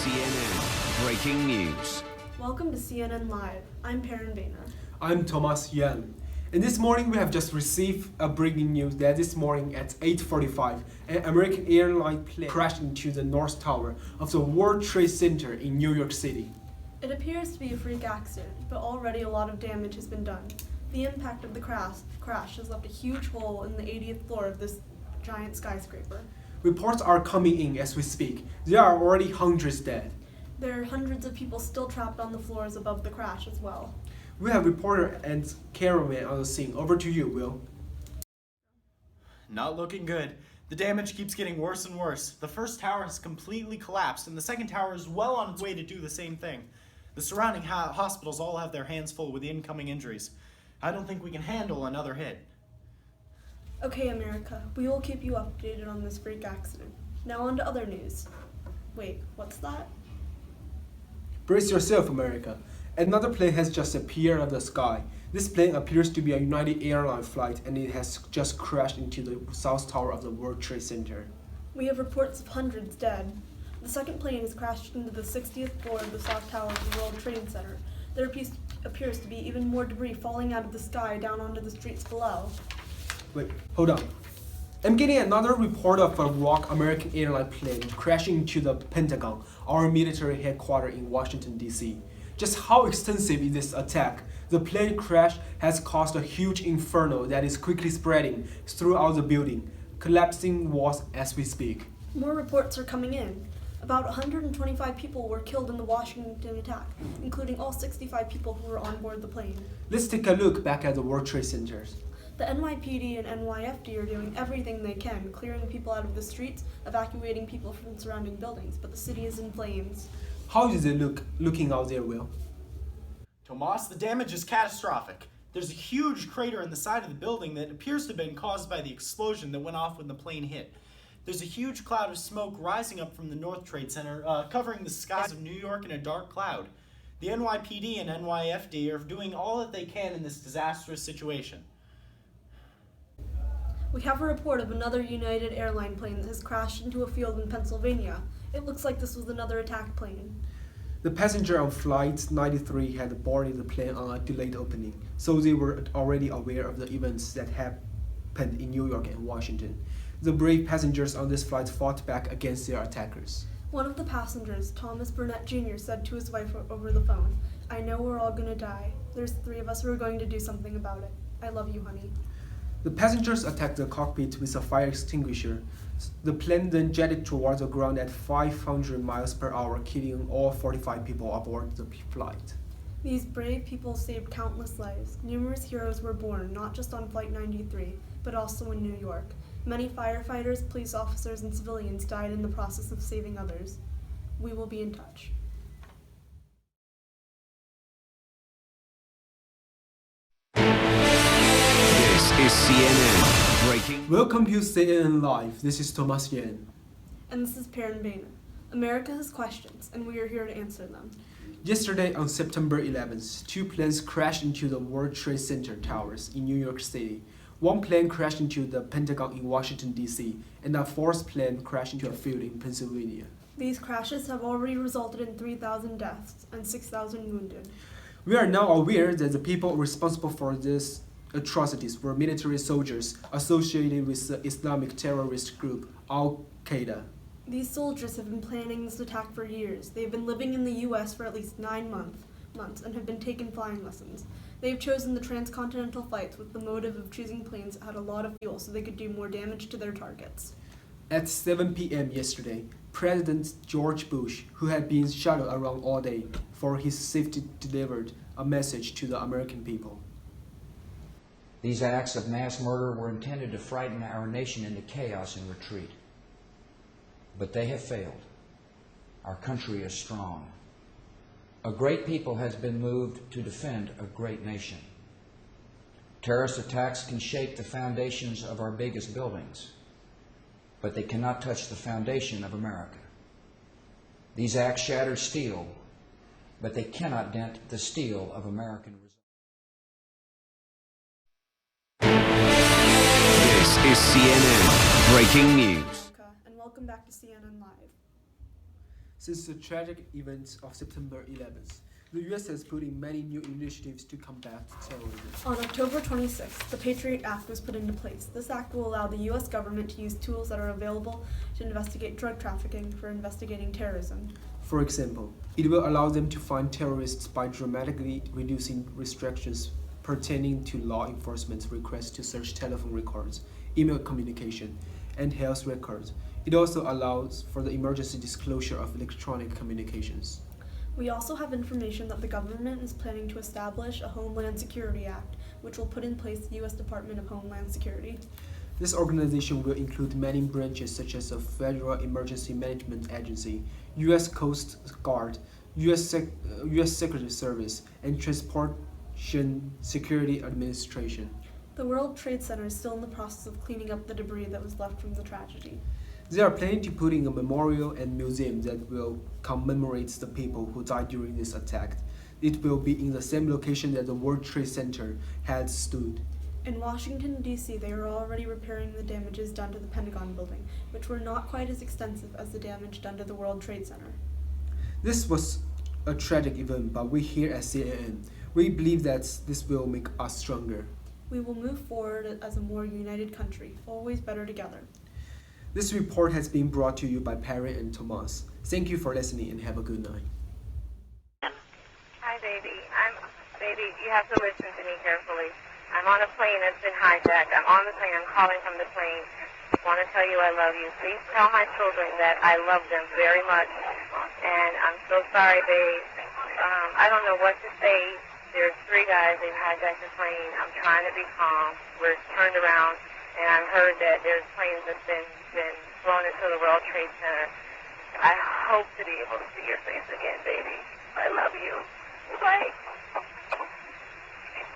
CNN Breaking News. Welcome to CNN Live. I'm Perrin. I'm Tomas. And this morning we have just received a breaking news that this morning at 8:45, an American airline plane crashed into the North Tower of the World Trade Center in New York City. It appears to be a freak accident, but already a lot of damage has been done. The impact of the crash has left a huge hole in the 80th floor of this giant skyscraper. Reports are coming in as we speak. There are already hundreds dead. There are hundreds of people still trapped on the floors above the crash as well. We have reporter and cameraman on the scene. Over to you, Will. Not looking good. The damage keeps getting worse and worse. The first tower has completely collapsed, and the second tower is well on its way to do the same thing. The surrounding hospitals all have their hands full with the incoming injuries. I don't think we can handle another hit. Okay, America, we will keep you updated on this freak accident. Now on to other news. Wait, what's that? Brace yourself, America. Another plane has just appeared out of the sky. This plane appears to be a United Airlines flight, and it has just crashed into the South Tower of the World Trade Center. We have reports of hundreds dead. The second plane has crashed into the 60th floor of the South Tower of the World Trade Center. There appears to be even more debris falling out of the sky down onto the streets below. Wait, hold on. I'm getting another report of a rogue American airline plane crashing into the Pentagon, our military headquarters in Washington, D.C. Just how extensive is this attack? The plane crash has caused a huge inferno that is quickly spreading throughout the building, collapsing walls as we speak. More reports are coming in. About 125 people were killed in the Washington attack, including all 65 people who were on board the plane. Let's take a look back at the World Trade Centers. The NYPD and NYFD are doing everything they can, clearing people out of the streets, evacuating people from surrounding buildings, but the city is in flames. How is it looking out there, Will? Tomas, the damage is catastrophic. There's a huge crater in the side of the building that appears to have been caused by the explosion that went off when the plane hit. There's a huge cloud of smoke rising up from the North Trade Center, covering the skies of New York in a dark cloud. The NYPD and NYFD are doing all that they can in this disastrous situation. We have a report of another United Airline plane that has crashed into a field in Pennsylvania. It looks like this was another attack plane. The passenger on Flight 93 had boarded the plane on a delayed opening, so they were already aware of the events that happened in New York and Washington. The brave passengers on this flight fought back against their attackers. One of the passengers, Thomas Burnett Jr., said to his wife over the phone, "I know we're all gonna die. There's 3 of us who are going to do something about it. I love you, honey." The passengers attacked the cockpit with a fire extinguisher. The plane then jetted towards the ground at 500 miles per hour, killing all 45 people aboard the flight. These brave people saved countless lives. Numerous heroes were born, not just on Flight 93, but also in New York. Many firefighters, police officers, and civilians died in the process of saving others. We will be in touch. This is CNN Breaking. Welcome to CNN Live. This is Tomas. And this is Perrin. America has questions, and we are here to answer them. Yesterday on September 11th, 2 planes crashed into the World Trade Center towers in New York City. 1 plane crashed into the Pentagon in Washington, D.C., and a 4th plane crashed into a field in Pennsylvania. These crashes have already resulted in 3,000 deaths and 6,000 wounded. We are now aware that the people responsible for these atrocities were military soldiers associated with the Islamic terrorist group Al-Qaeda. These soldiers have been planning this attack for years. They have been living in the U.S. for at least 9 months and have been taking flying lessons. They have chosen the transcontinental flights with the motive of choosing planes that had a lot of fuel so they could do more damage to their targets. At 7 p.m. yesterday, President George Bush, who had been shuttled around all day for his safety, delivered a message to the American people. These acts of mass murder were intended to frighten our nation into chaos and retreat. But they have failed. Our country is strong. A great people has been moved to defend a great nation. Terrorist attacks can shake the foundations of our biggest buildings, but they cannot touch the foundation of America. These acts shatter steel, but they cannot dent the steel of American resolve. This is CNN Breaking News. And welcome back to CNN Live. Since the tragic events of September 11th, the U.S. has put in many new initiatives to combat terrorism. On October 26th, the Patriot Act was put into place. This act will allow the U.S. government to use tools that are available to investigate drug trafficking for investigating terrorism. For example, it will allow them to find terrorists by dramatically reducing restrictions pertaining to law enforcement's requests to search telephone records, email communication, and health records. It also allows for the emergency disclosure of electronic communications. We also have information that the government is planning to establish a Homeland Security Act, which will put in place the U.S. Department of Homeland Security. This organization will include many branches such as the Federal Emergency Management Agency, U.S. Coast Guard, U.S. Secret Service, and Transportation Security Administration. The World Trade Center is still in the process of cleaning up the debris that was left from the tragedy. They are planning to put in a memorial and museum that will commemorate the people who died during this attack. It will be in the same location that the World Trade Center had stood. In Washington, D.C., they are already repairing the damages done to the Pentagon building, which were not quite as extensive as the damage done to the World Trade Center. This was a tragic event, but we here at CNN, we believe that this will make us stronger. We will move forward as a more united country, always better together. This report has been brought to you by Perrin and Tomas. Thank you for listening and have a good night. Hi, baby. Baby, you have to listen to me carefully. I'm on a plane that's been hijacked. I'm on the plane. I'm calling from the plane. I want to tell you I love you. Please tell my children that I love them very much. And I'm so sorry, babe. I don't know what to say. There's 3 guys. They've hijacked the plane. I'm trying to be calm. We're turned around, and I've heard that there's planes that's been flown into the World Trade Center. I hope to be able to see your face again.